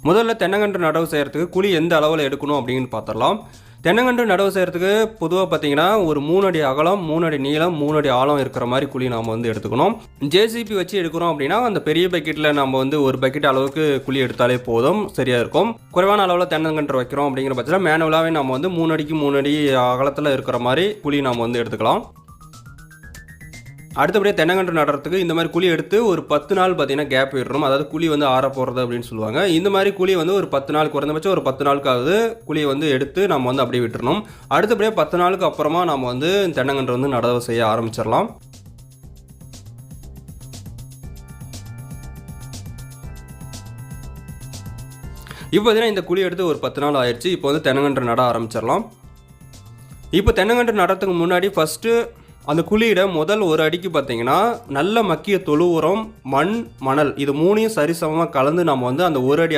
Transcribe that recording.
முதல்ல தென்னங்கன்று நடவு செய்கிறதுக்கு குழி எந்த அளவில் எடுக்கணும் அப்படின்னு பார்த்துடலாம். தென்னங்கன்று நடவு செய்கிறதுக்கு பொதுவாக பார்த்தீங்கன்னா ஒரு 3 அடி அகலம், 3 அடி நீளம், 3 அடி ஆழம் இருக்கிற மாதிரி குழி நாம் வந்து எடுத்துக்கணும். ஜேசிபி வச்சு எடுக்கிறோம் அப்படின்னா அந்த பெரிய பக்கெட்டில் நம்ம வந்து ஒரு பக்கெட் அளவுக்கு குழி எடுத்தாலே போதும், சரியாக இருக்கும். குறைவான அளவில் தென்னங்கன்று வைக்கிறோம் அப்படிங்கிற பட்சத்தில் மேனுவலாகவே நம்ம வந்து 3 அடிக்கு 3 அடி அகலத்தில் இருக்கிற மாதிரி குழி நாம் வந்து எடுத்துக்கலாம். அடுத்தபடியாக தென்னங்கன்று நடுறதுக்கு இந்த மாதிரி குழி எடுத்து ஒரு 10 நாள் பார்த்தீங்கன்னா கேப் விடணும். அதாவது குழி வந்து ஆற போகிறது அப்படின்னு சொல்லுவாங்க. இந்த மாதிரி குழி வந்து ஒரு 10 நாள், குறைந்தபட்சம் ஒரு 10 நாளுக்காவது குழியை வந்து எடுத்து நம்ம வந்து அப்படியே விட்டுறணும். அடுத்தபடியாக 10 நாளுக்கு அப்புறமா நம்ம வந்து தென்னங்கன்று வந்து நடவு செய்ய ஆரம்பிச்சிடலாம். இப்போ பார்த்தீங்கன்னா இந்த குழி எடுத்து ஒரு 10 நாள் ஆயிடுச்சு. இப்போ வந்து தென்னங்கன்று நட ஆரம்பிச்சிடலாம். இப்போ தென்னங்கன்று நடுறதுக்கு முன்னாடி ஃபஸ்ட்டு அந்த குழியிட முதல் ஒரு அடிக்கு பார்த்தீங்கன்னா நல்ல மக்கிய தொழு உரம், மண், மணல் இது 3யும் சரிசமமாக கலந்து நம்ம வந்து அந்த ஒரு அடி